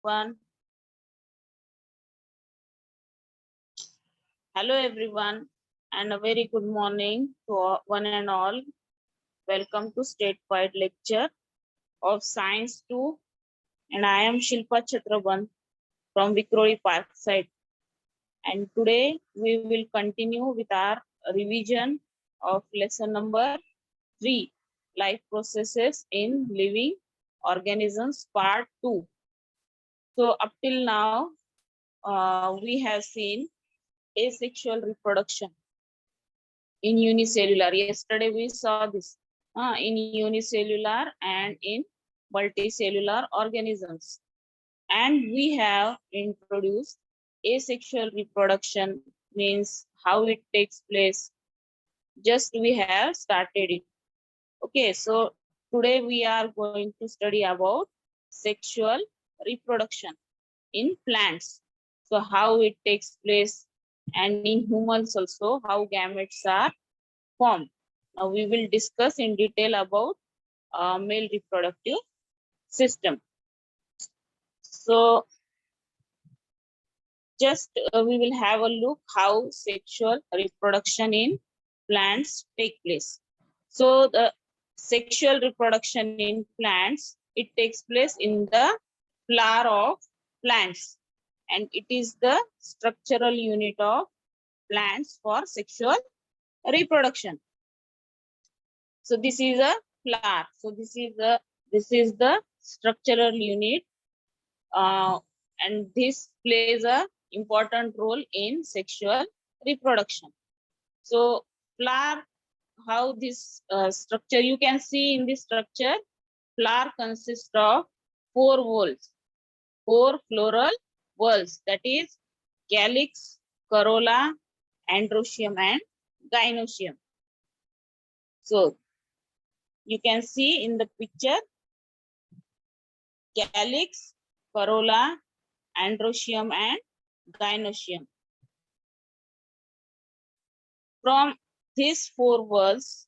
one. Hello everyone and a very good morning to one and all. Welcome to statewide lecture of Science 2 and I am Shilpa Chatraban from Vikrori Parkside. And today we will continue with our revision of lesson number 3, Life Processes in Living Organisms Part 2. So up till now we have seen asexual reproduction in unicellular. Yesterday we saw this in unicellular and in multicellular organisms. And we have introduced asexual reproduction, means how it takes place. Just we have started it. Okay, so today we are going to study about sexual reproduction in plants. So how it takes place, and in humans also how gametes are formed. Now we will discuss in detail about male reproductive system. So just we will have a look how sexual reproduction in plants take place. So the sexual reproduction in plants, it takes place in the flower of plants, and it is the structural unit of plants for sexual reproduction. So this is a flower. So this is the structural unit, and this plays a important role in sexual reproduction. So flower, how this structure, you can see in this structure, flower consists of 4 whorls, 4 floral whorls, that is calyx, corolla, androecium and gynoecium. So you can see in the picture calyx, corolla, androecium and gynoecium. From these 4 whorls,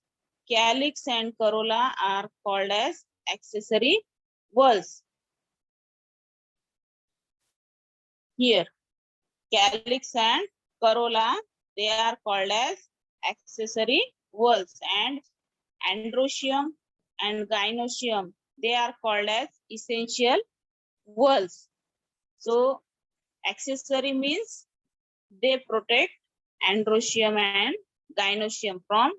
calyx and corolla are called as accessory whorls. Here, calyx and corolla, they are called as accessory whorls, and androecium and gynoecium, they are called as essential whorls. So accessory means they protect androecium and gynoecium from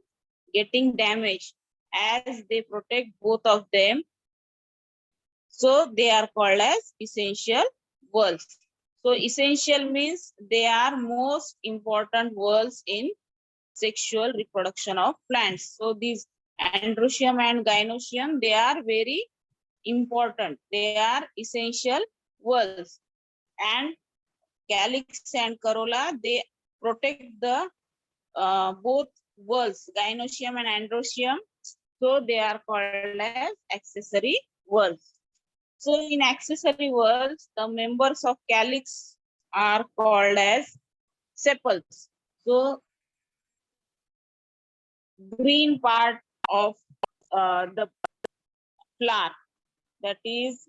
getting damaged, as they protect both of them. So they are called as essential whorls. So essential means they are most important whorls in sexual reproduction of plants. So these androecium and gynoecium, they are very important. They are essential whorls. And calyx and corolla, they protect the both whorls, gynoecium and androecium. So they are called as accessory whorls. So in accessory whorls, the members of calyx are called as sepals. So green part of the flower, that is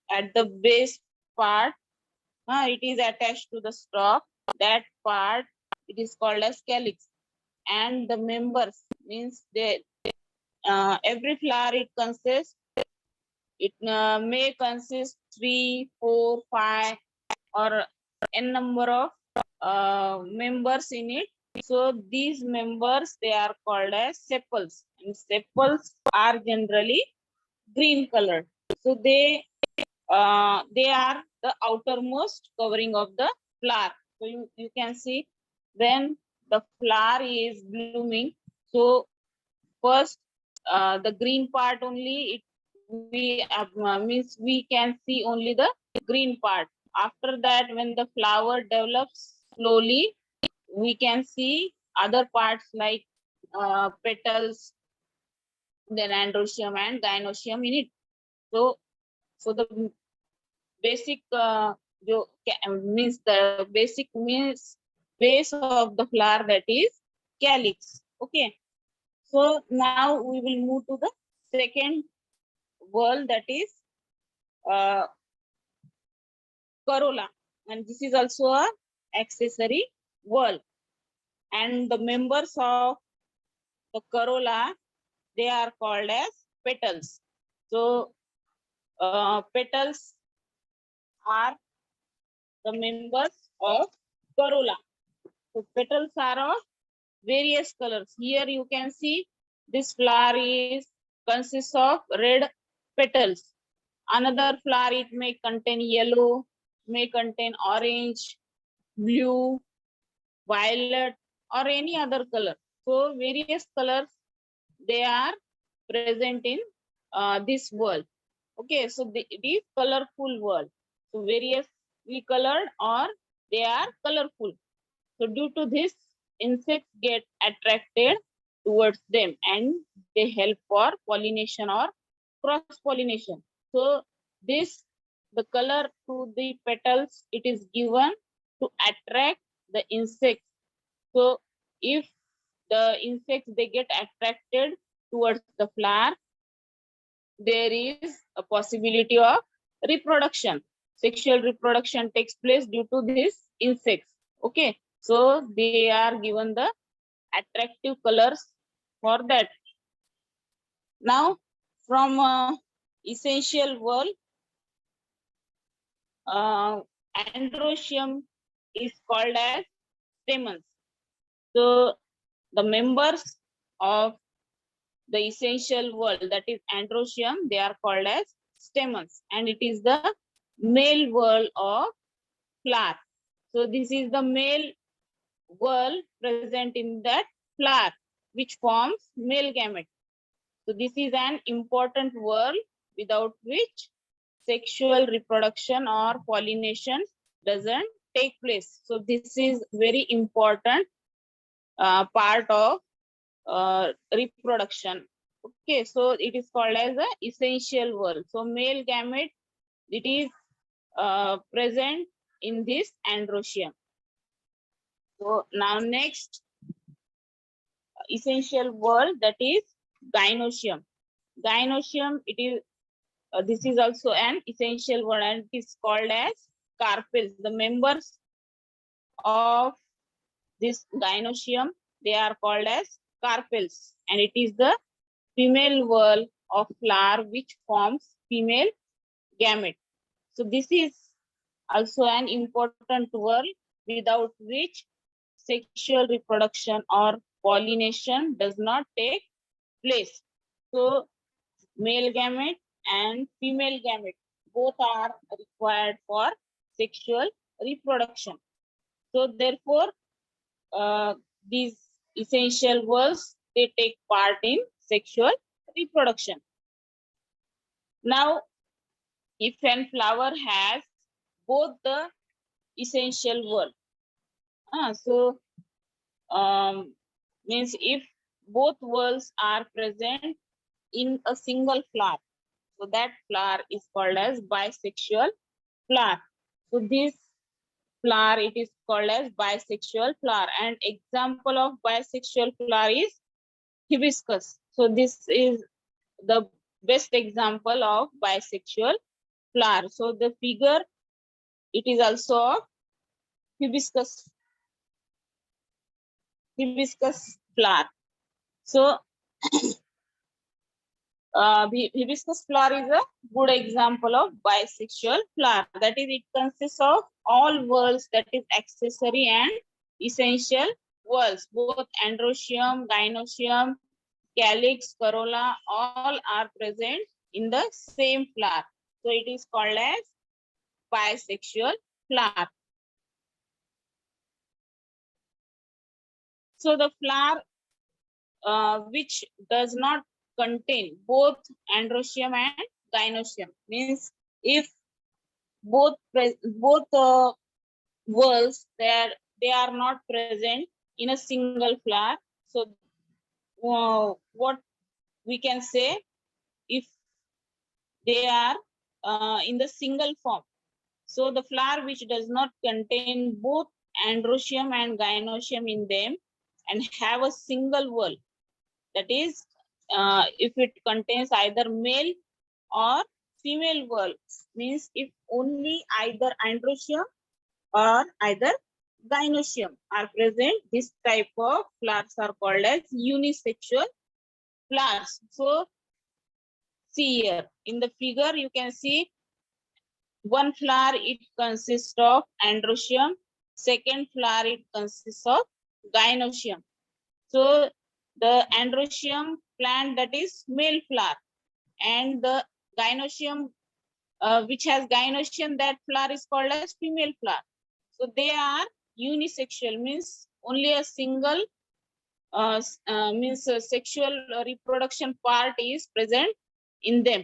at the base part, it is attached to the stalk. That part, it is called as calyx. And the members means they every flower it consists, it may consist 3, 4, 5 or n number of members in it. So these members, they are called as sepals, and sepals are generally green colored. So they are the outermost covering of the flower. So you can see when the flower is blooming, so first the green part only, it we means we can see only the green part. After that, when the flower develops slowly, we can see other parts like petals, then androecium and gynoecium in it. So the basic means the basic means base of the flower, that is calyx. Okay, so now we will move to the second whorl, that is corolla, and this is also a accessory whorl. And the members of the corolla, they are called as petals. So petals are the members of corolla. So petals are of various colors. Here you can see this flower consists of red petals. Another flower, it may contain yellow, may contain orange, blue, violet, or any other color. So various colors, they are present in this world. Okay, so it is colorful world. So variously colored, or they are colorful. So due to this, insects get attracted towards them, and they help for pollination or cross pollination. So this, the color to the petals, it is given to attract the insects. So if the insects, they get attracted towards the flower, there is a possibility of reproduction. Sexual reproduction takes place due to these insects. Okay, so they are given the attractive colors for that. Now, from essential whorl, androecium is called as stamens. So the members of the essential whorl, that is androecium, they are called as stamens, and it is the male whorl of flower. So this is the male whorl present in that flower, which forms male gamete. So this is an important whorl without which sexual reproduction or pollination doesn't take place. So this is very important part of reproduction. Okay, so it is called as the essential whorl. So male gamete, it is present in this androecium. So now next essential whorl, that is gynoecium. Gynoecium, it is this is also an essential whorl, and it is called as carpels. The members of this gynoecium, they are called as carpels, and it is the female whorl of flower which forms female gamete. So this is also an important whorl without which sexual reproduction or pollination does not take place. So male gamete and female gamete, both are required for sexual reproduction. So therefore, these essential whorls, they take part in sexual reproduction. Now, if a flower has both the essential whorl, so means if both whorls are present in a single flower, so that flower is called as bisexual flower. So this flower, it is called as bisexual flower, and example of bisexual flower is hibiscus. So this is the best example of bisexual flower. So the figure, it is also of hibiscus flower. So hibiscus flower is a good example of bisexual flower. That is, it consists of all whorls, that is accessory and essential whorls. Both androecium, gynoecium, calyx, corolla, all are present in the same flower. So it is called as bisexual flower. So the flower which does not contain both androecium and gynoecium, means if both whorls, they are not present in a single flower. So what we can say, if they are in the single form, so the flower which does not contain both androecium and gynoecium in them and have a single whorl, that is if it contains either male or female whorl, means if only either androecium or either gynoecium are present, this type of flowers are called as unisexual flowers. So see here in the figure, you can see one flower, it consists of androecium, second flower it consists of gynoecium. So the androecium plant, that is male flower, and the gynoecium which has gynoecium, that flower is called as female flower. So they are unisexual, means only a single sexual reproduction part is present in them.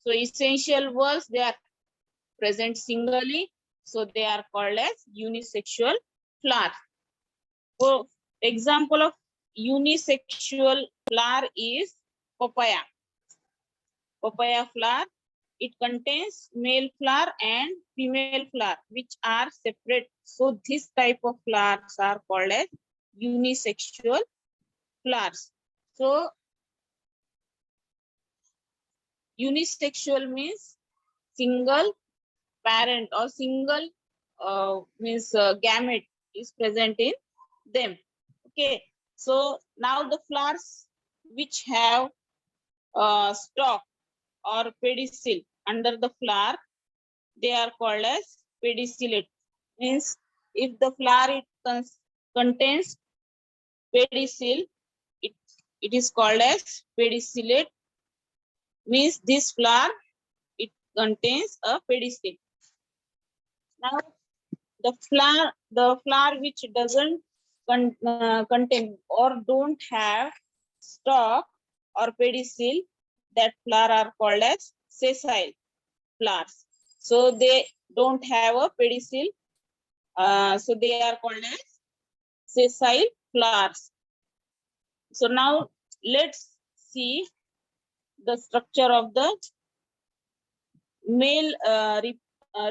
So essential whorls, they are present singly, so they are called as unisexual flower. So example of unisexual flower is papaya. Papaya flower, it contains male flower and female flower which are separate. So this type of flowers are called as unisexual flowers. So unisexual means single parent or single gamete is present in them. Okay, so now the flowers which have stalk or pedicel under the flower, they are called as pedicellate. Means if the flower it contains pedicel, it is called as pedicellate. Means this flower it contains a pedicel. Now the flower which doesn't contain or don't have stalk or pedicel, that flower are called as sessile flowers. So they don't have a pedicel, so they are called as sessile flowers. So now let's see the structure of the male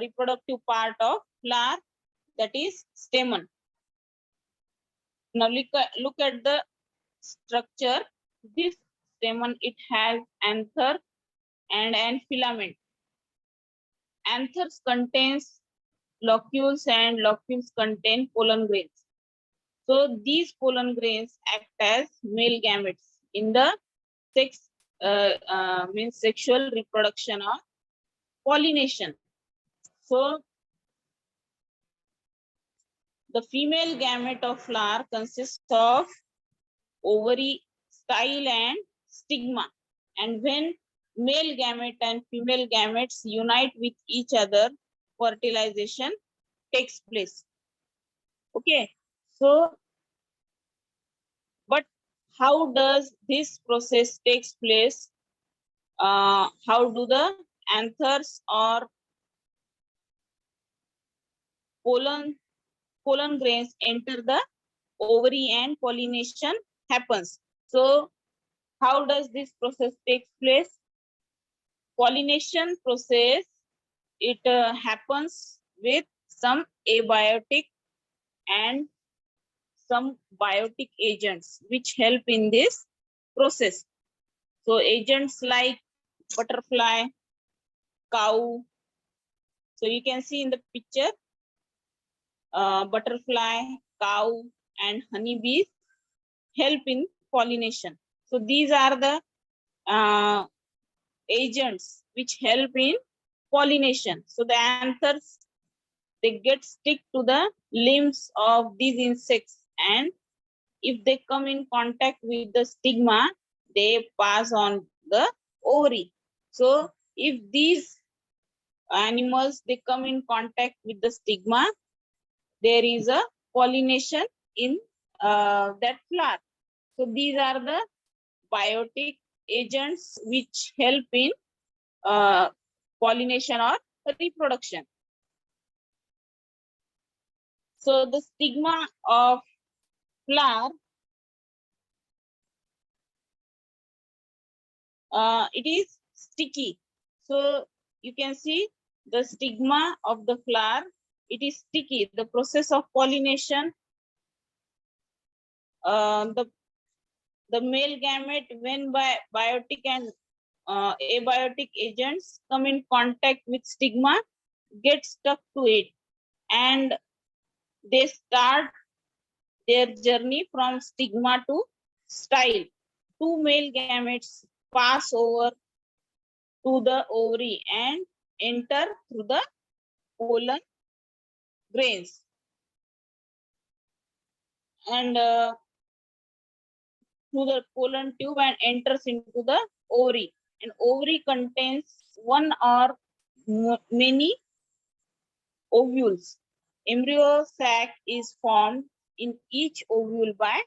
reproductive part of flower, that is stamen. Now look at the structure. This stamen, it has anther and an filament. Anthers contains locules and locules contain pollen grains. So these pollen grains act as male gametes in the means sexual reproduction or pollination. So the female gamete of flower consists of ovary, style, and stigma. And when male gamete and female gametes unite with each other, fertilization takes place. Okay, so but how does this process takes place? How do the anthers or pollen grains enter the ovary and pollination happens? So how does this process takes place? Pollination process, it happens with some abiotic and some biotic agents which help in this process. So agents like butterfly, cow. So you can see in the picture, butterfly, cow, and honeybees help in pollination. So these are the agents which help in pollination. So the anthers, they get stick to the limbs of these insects, and if they come in contact with the stigma, they pass on the ovary. So if these animals, they come in contact with the stigma, there is a pollination in that flower. So these are the biotic agents which help in pollination or reproduction. So the stigma of flower, it is sticky. So you can see the stigma of the flower, it is sticky. The process of pollination, the male gamete, when biotic and abiotic agents come in contact with stigma, get stuck to it, and they start their journey from stigma to style. Two male gametes pass over to the ovary and enter through the pollen grains. And through the pollen tube and enters into the ovary. And ovary contains one or many ovules. Embryo sac is formed in each ovule by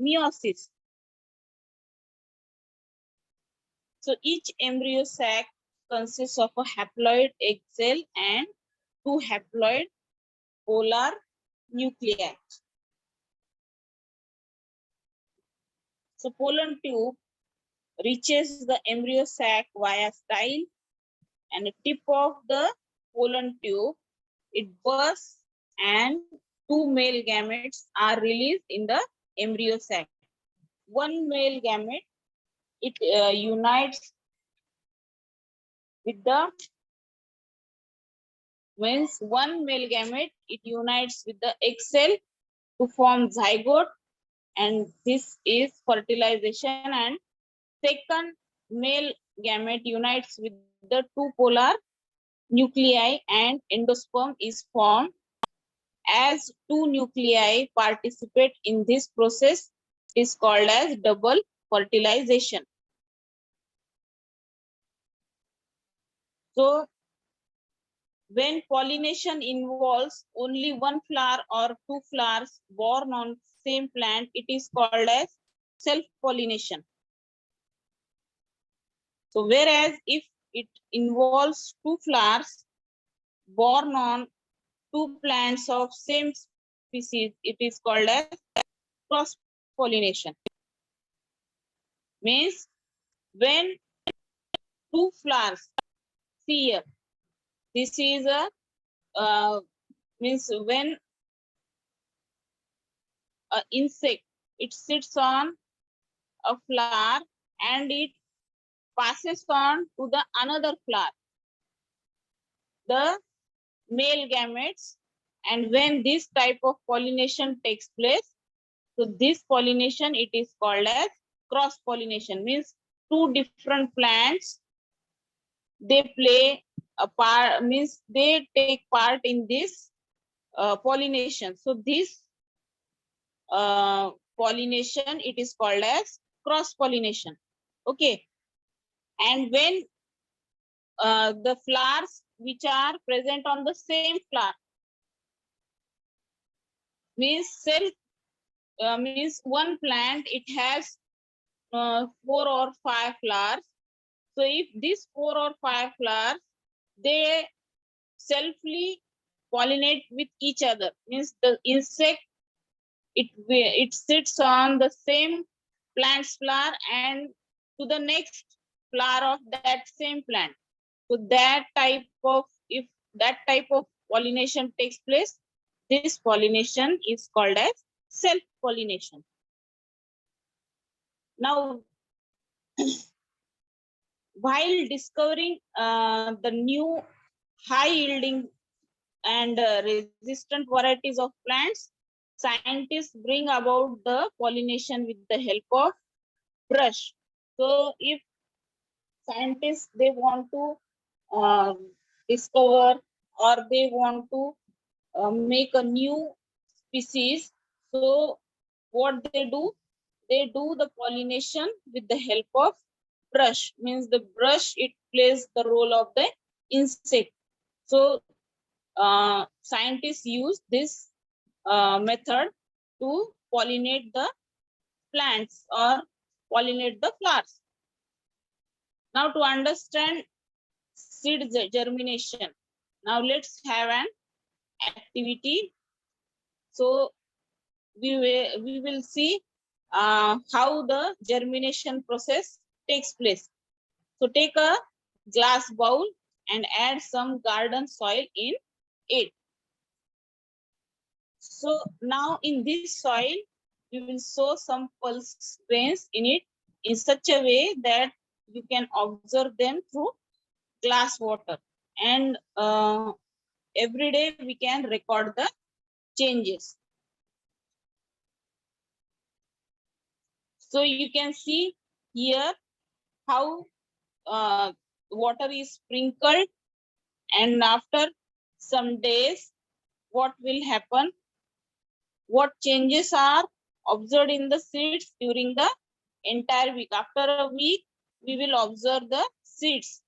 meiosis. So each embryo sac consists of a haploid egg cell and two haploid polar nuclei. So pollen tube reaches the embryo sac via style, and the tip of the pollen tube, it bursts and two male gametes are released in the embryo sac. One male gamete, it unites with the one male gamete, it unites with the egg cell to form zygote, and this is fertilization. And second male gamete unites with the two polar nuclei and endosperm is formed. As two nuclei participate in this process, it is called as double fertilization. So when pollination involves only one flower or two flowers born on same plant, it is called as self-pollination. So whereas if it involves two flowers born on two plants of same species, it is called as cross-pollination. Means when two flowers, see here, this is a means when an insect, it sits on a flower and it passes on to the another flower, the male gametes. And when this type of pollination takes place, so this pollination, it is called as cross pollination. Means two different plants, they play a part, means they take part in this pollination. So this pollination, it is called as cross pollination. Okay. And when the flowers which are present on the same flower, means means one plant, it has 4 or 5 flowers. So if these 4 or 5 flowers, they selfly pollinate with each other, means the insect, it sits on the same plant's flower and to the next flower of that same plant. So that type of, if that type of pollination takes place, this pollination is called as self-pollination. Now, while discovering the new high-yielding and resistant varieties of plants, scientists bring about the pollination with the help of brush. So if scientists, they want to discover or they want to make a new species, so what they do the pollination with the help of brush. Means the brush, it plays the role of the insect. So scientists use this method to pollinate the plants or pollinate the flowers. Now to understand seed germination, now let's have an activity. So we will see how the germination process takes place. So take a glass bowl and add some garden soil in it. So now in this soil, we will sow some pulse grains in it in such a way that you can observe them through glass water, and every day we can record the changes. So you can see here how water is sprinkled, and after some days what will happen, what changes are observed in the seeds during the entire week. After a week we will observe the seeds.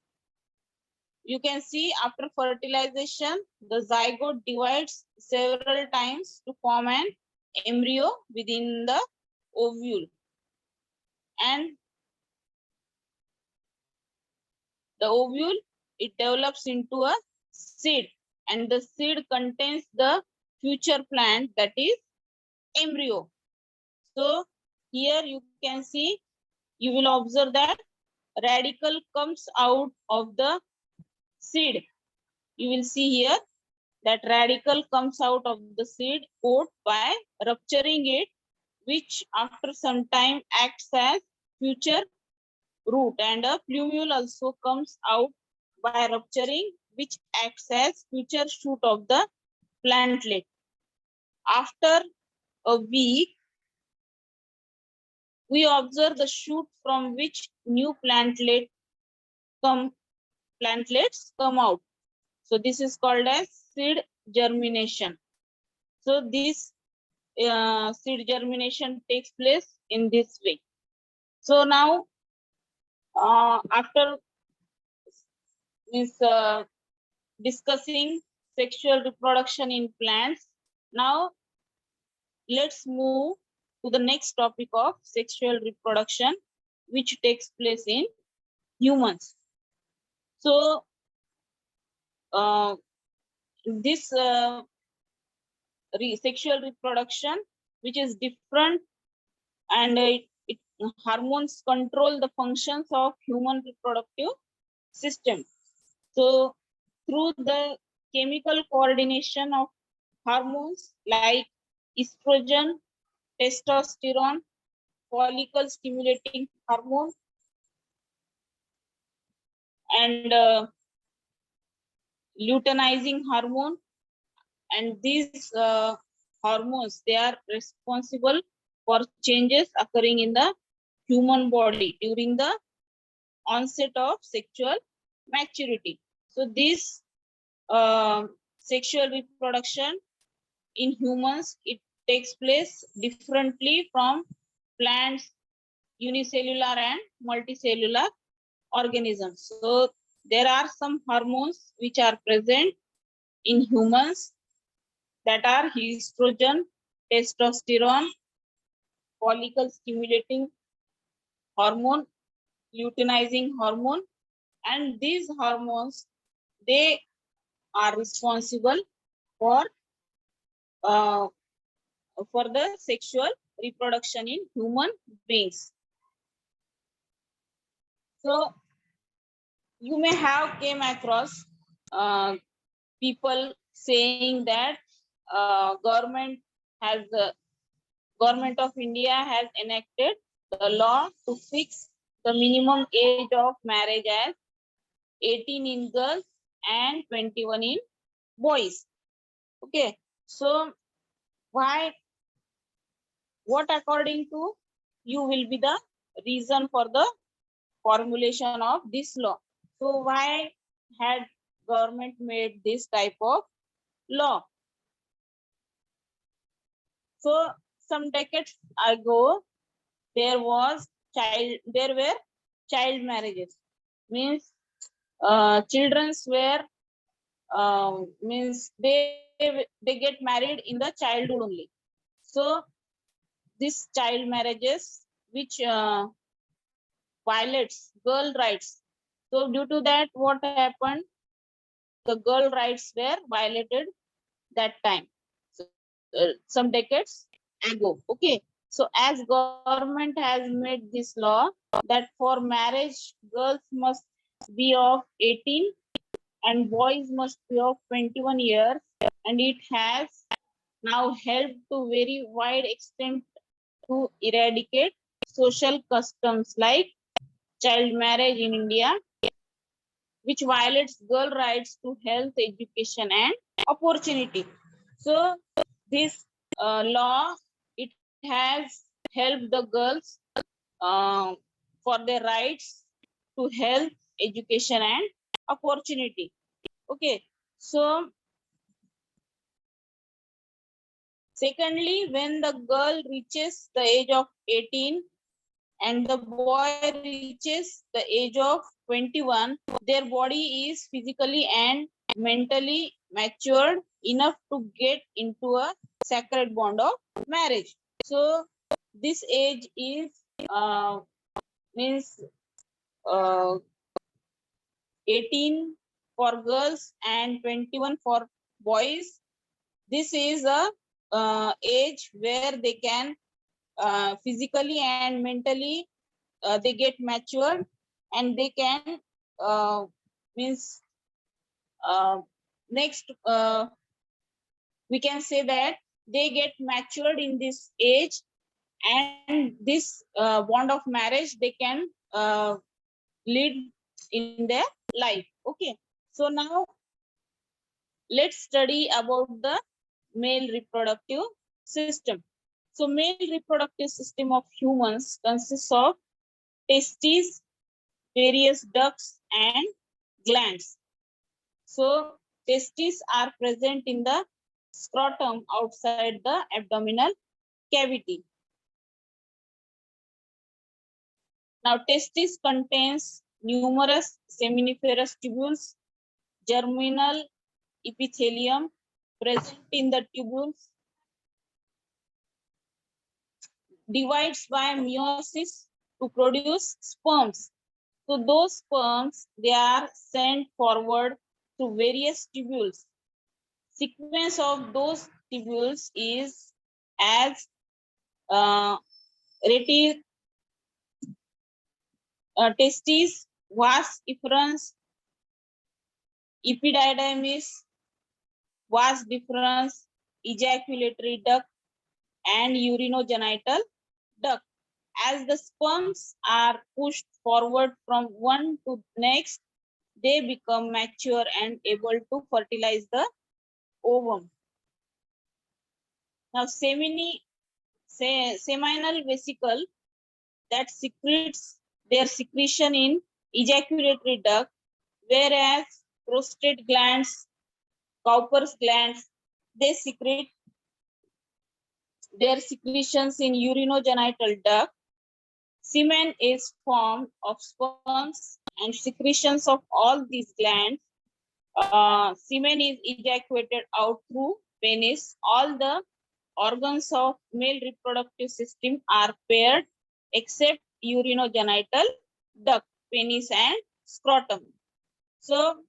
You can see after fertilization the zygote divides several times to form an embryo within the ovule, and the ovule, it develops into a seed, and the seed contains the future plant, that is embryo. So here you can see, you will observe that radical comes out of the seed. You will see here that radical comes out of the seed coat by rupturing it, which after some time acts as future root, and a plumule also comes out by rupturing, which acts as future shoot of the plantlet. After a week, we observe the shoot from which new plantlets come out. So this is called as seed germination. So this seed germination takes place in this way. So now after discussing sexual reproduction in plants, now let's move to the next topic of sexual reproduction, which takes place in humans. So this sexual reproduction, which is different, and hormones control the functions of human reproductive system. So through the chemical coordination of hormones like estrogen, testosterone, follicle stimulating hormone, and luteinizing hormone, and these hormones, they are responsible for changes occurring in the human body during the onset of sexual maturity. So this sexual reproduction in humans, it takes place differently from plants, unicellular and multicellular organisms. So there are some hormones which are present in humans, that are estrogen, testosterone, follicle stimulating hormone, luteinizing hormone, and these hormones, they are responsible for uh, the sexual reproduction in human beings. So you may have came across people saying that government of India has enacted the law to fix the minimum age of marriage as 18 in girls and 21 in boys. Okay, so why, what according to you will be the reason for the formulation of this law? So why had government made this type of law? So some decades ago, there were child marriages. Means childrens were means they get married in the childhood only. So these child marriages, which violates girl rights. So due to that, what happened? The girl rights were violated that time. So, some decades ago. Okay. So as government has made this law that for marriage, girls must be of 18 and boys must be of 21 years, and it has now helped to very wide extent to eradicate social customs like child marriage in India, which violates girl rights to health, education, and opportunity. So this law, it has helped the girls uh, for their rights to health, education, and opportunity. Okay, so secondly, when the girl reaches the age of 18 and the boy reaches the age of 21, their body is physically and mentally matured enough to get into a sacred bond of marriage. So this age is means uh, 18 for girls and 21 for boys. This is a age where they can physically and mentally they get matured, and they can means next we can say that they get matured in this age, and this bond of marriage they can lead in their life. Okay, so now let's study about the male reproductive system. So male reproductive system of humans consists of testes, various ducts, and glands. So testes are present in the scrotum outside the abdominal cavity. Now testis contains numerous seminiferous tubules, germinal epithelium present in the tubules, divides by meiosis to produce sperms. So those sperms, they are sent forward to various tubules. Sequence of those tubules is as reti testis, vas efferens, epididymis, vas deferens, ejaculatory duct, and urinogenital duct. As the sperms are pushed forward from one to next, they become mature and able to fertilize the ovum. Now, seminal vesicle that secretes their secretion in ejaculatory duct, whereas prostate glands, Cowper's glands, they secrete their secretions in urinogenital duct. Semen is formed of sperms and secretions of all these glands. Semen is ejaculated out through penis. All the organs of male reproductive system are paired except urinogenital duct, penis, and scrotum. So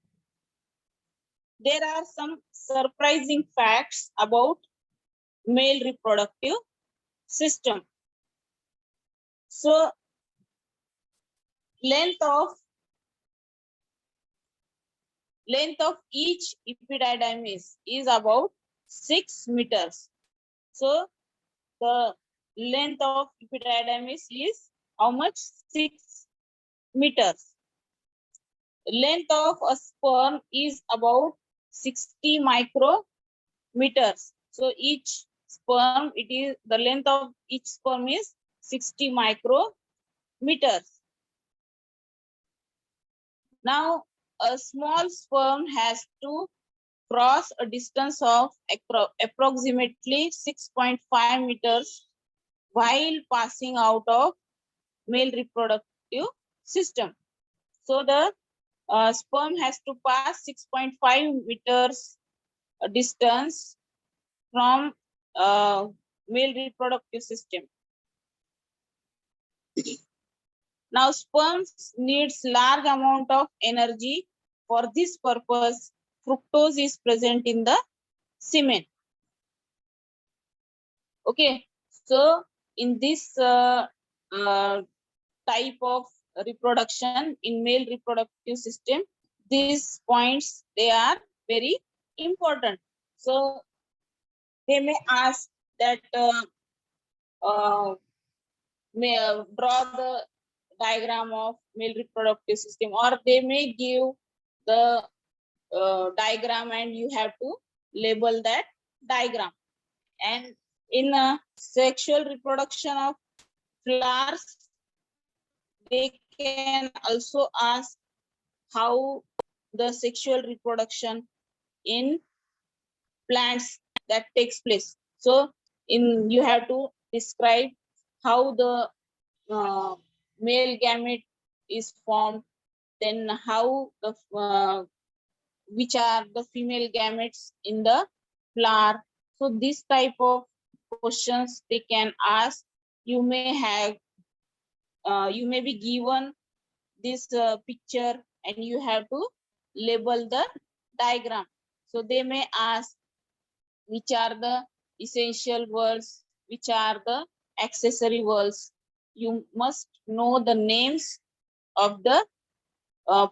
there are some surprising facts about male reproductive system. So length of each epididymis is about 6 meters. So the length of epididymis is how much? 6 meters. Length of a sperm is about 60 micrometers. So each sperm, it is the length of each sperm is 60 micrometers. Now a small sperm has to cross a distance of approximately 6.5 meters while passing out of male reproductive system. So the sperm has to pass 6.5 meters distance from male reproductive system. Now sperms needs large amount of energy. For this purpose, fructose is present in the semen. Okay, so in this type of reproduction in male reproductive system, these points, they are very important. So they may ask that may draw the diagram of male reproductive system, or they may give the diagram and you have to label that diagram. And in sexual reproduction of flowers, they can also ask how the sexual reproduction in plants that takes place. So in you have to describe how the male gamete is formed, then how the which are the female gametes in the flower. So this type of questions they can ask. You may have you may be given this picture and you have to label the diagram. So they may ask which are the essential words, which are the accessory words. You must know the names of the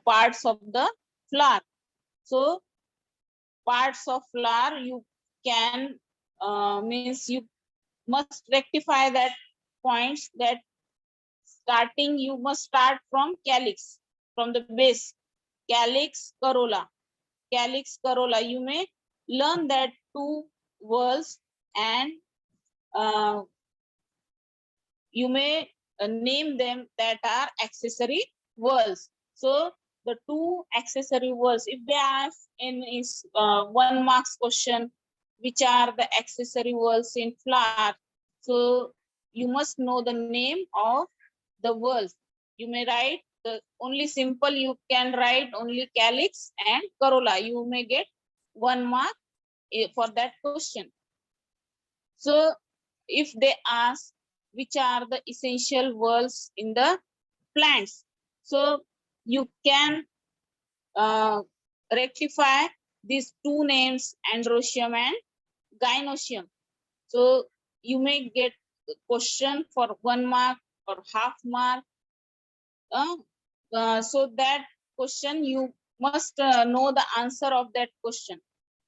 parts of the flower. So parts of flower you can means you must rectify that points that starting you must start from calyx, from the base, calyx, corolla. Calyx, corolla, you may learn that two words and uh, you may name them that are accessory words. So the two accessory words, if they ask in is 1 marks question, which are the accessory words in flower, so you must know the name of the words. You may write the only simple, you can write only calyx and corolla. You may get 1 mark for that question. So if they ask which are the essential words in the plants, so you can rectify these two names, androecium and gynoecium. So you may get question for 1 mark or half mark. So that question you must know the answer of that question.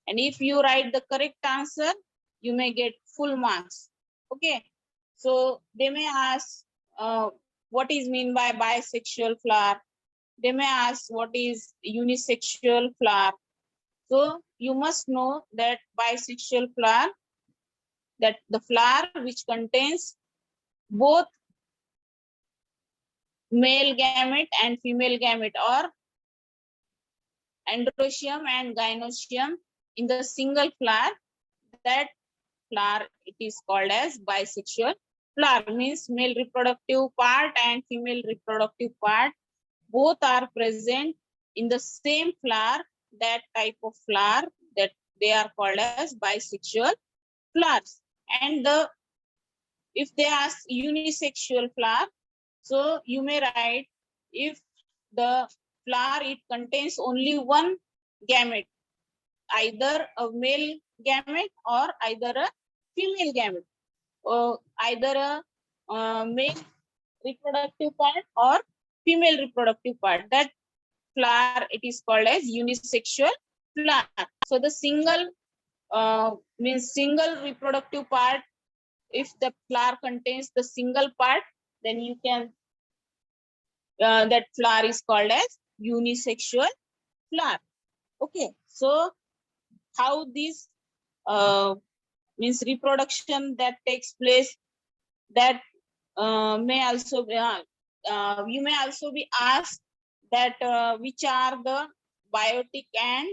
And if you write the correct answer, you may get full marks. Okay. So they may ask what is mean by bisexual flower. They may ask what is unisexual flower. So you must know that bisexual flower, that the flower which contains both male gamete and female gamete, or androecium and gynoecium in the single flower, that flower it is called as bisexual flower. Means male reproductive part and female reproductive part both are present in the same flower. That type of flower, that they are called as bisexual flowers. And the if they ask unisexual flower, so you may write if the flower it contains only one gamete, either a male gamete or either a female gamete, or either a male reproductive part or female reproductive part. That flower it is called as unisexual flower. So the single means single reproductive part. If the flower contains the single part, then you can that flower is called as unisexual flower. Okay, so how this means reproduction that takes place, that may also be, you may also be asked that which are the biotic and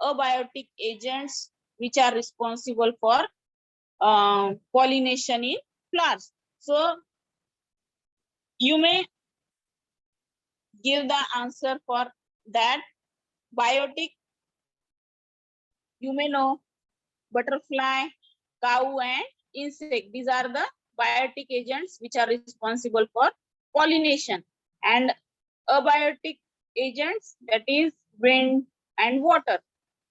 abiotic agents which are responsible for pollination in flowers. So you may give the answer for that. Biotic, you may know butterfly, cow and insect. These are the biotic agents which are responsible for pollination. And abiotic agents, that is wind and water.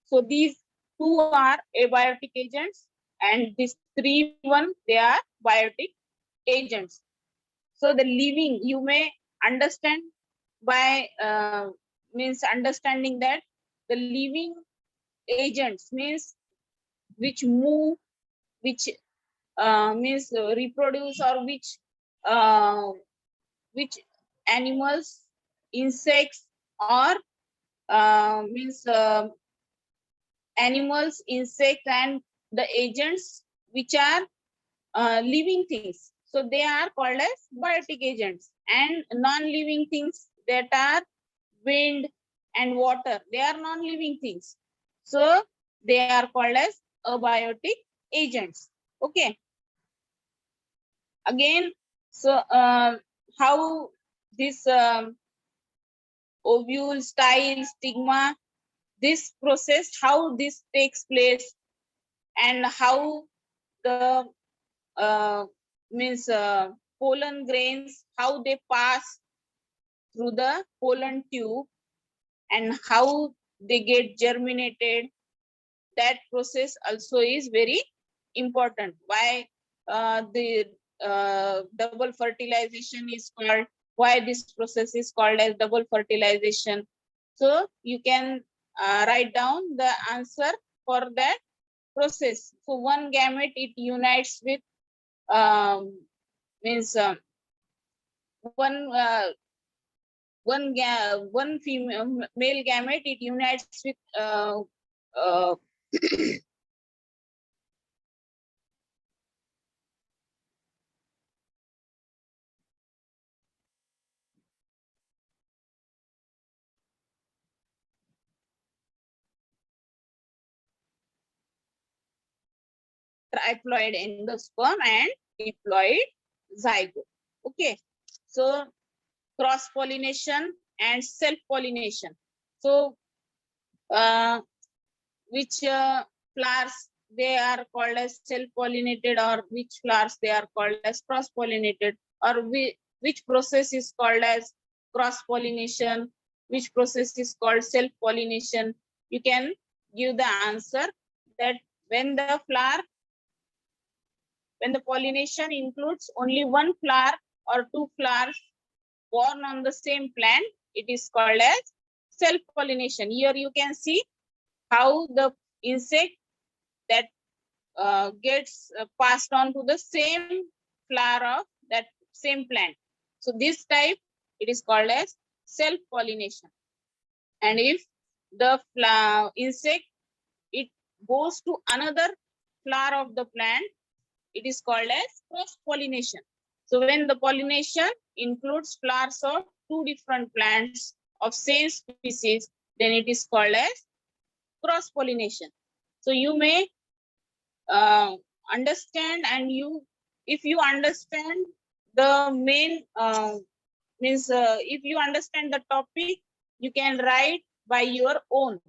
So these two are abiotic agents and these three one they are biotic agents. So the living, you may understand by means understanding that the living agents means which move, which means reproduce, or which animals, insects, or means animals, insects, and the agents which are living things. So they are called as biotic agents. And non-living things that are wind and water, they are non-living things. So they are called as abiotic agents. Okay. Again, so how this ovule, style, stigma, this process, how this takes place, and how the means pollen grains, how they pass through the pollen tube and how they get germinated. That process also is very important. Why the double fertilization is called, why this process is called as double fertilization. So you can write down the answer for that process. So one gamete, it unites with means one female male gamete, it unites with uh, triploid endosperm and diploid zygote. Okay, so cross pollination and self pollination. So which flowers they are called as self pollinated, or which flowers they are called as cross pollinated, or which process is called as cross pollination, which process is called self pollination. You can give the answer that when the flower, when the pollination includes only one flower or two flowers born on the same plant, it is called as self-pollination. Here you can see how the insect that gets passed on to the same flower of that same plant. So this type, it is called as self-pollination. And if the insect, it goes to another flower of the plant, it is called as cross-pollination. So when the pollination includes flowers of two different plants of same species, then it is called as cross-pollination. So you may understand, and if you understand the main means if you understand the topic, you can write by your own.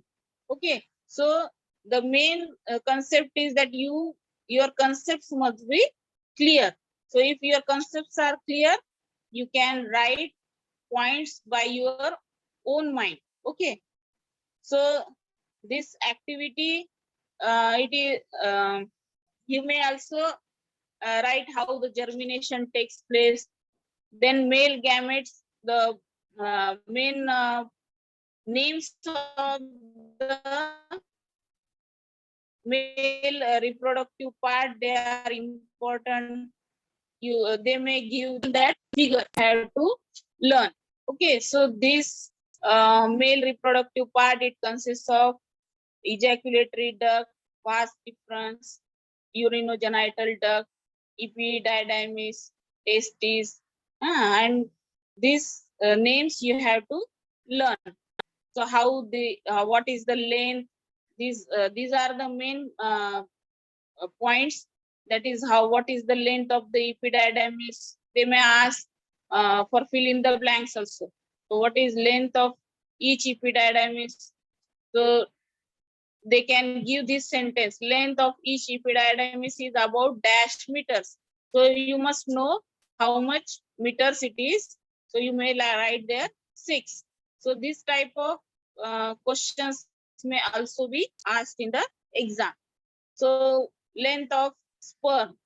Okay, so the main concept is that your concepts must be clear. So if your concepts are clear, you can write points by your own mind. Okay, so this activity, it is you may also write how the germination takes place. Then male gametes, the main names of the male reproductive part, they are important. They may give that figure, have to learn. Okay, so this male reproductive part, it consists of ejaculatory duct, vas deferens, urinogenital duct, epididymis, testes, and these names you have to learn. So how the what is the length? These are the main points. That is how, what is the length of the epididymis? They may ask for fill in the blanks also. So what is length of each epididymis? So they can give this sentence: length of each epididymis is about dash meters. So you must know how much meters it is. So you may write there 6. So this type of questions may also be asked in the exam. So length of sperm.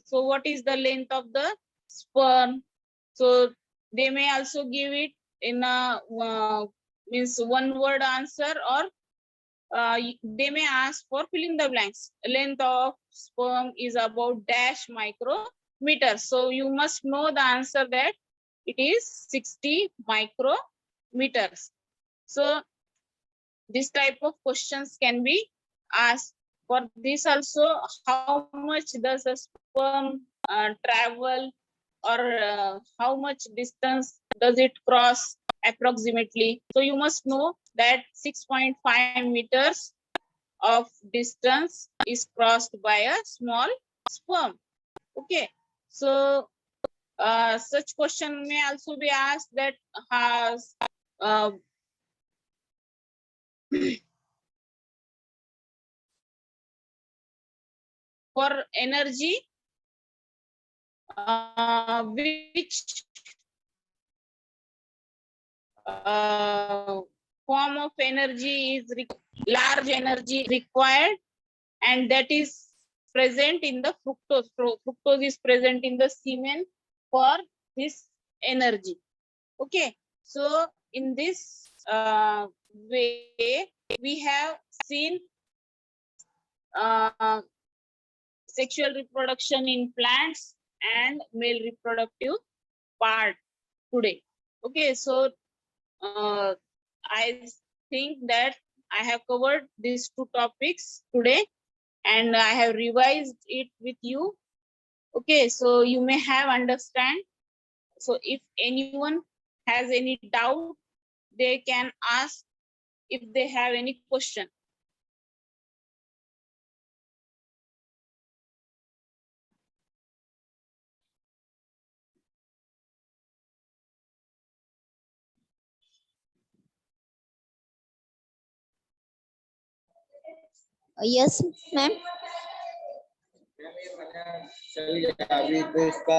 So what is the length of the sperm? So they may also give it in a means one word answer, or they may ask for filling the blanks. Length of sperm is about dash micrometer. So you must know the answer that it is 60 micrometers. So this type of questions can be asked. For this also, how much does a sperm travel, or how much distance does it cross approximately? So you must know that 6.5 meters of distance is crossed by a small sperm. Okay, so such question may also be asked that has for energy, which form of energy is large energy required, and that is present in the fructose. Fructose is present in the semen for this energy. Okay, so in this way, we have seen sexual reproduction in plants and male reproductive part today. Okay, so I think that I have covered these two topics today, and I have revised it with you. Okay, so you may have understand. So if anyone has any doubt, they can ask if they have any question. Yes, ma'am. अभी तो इसका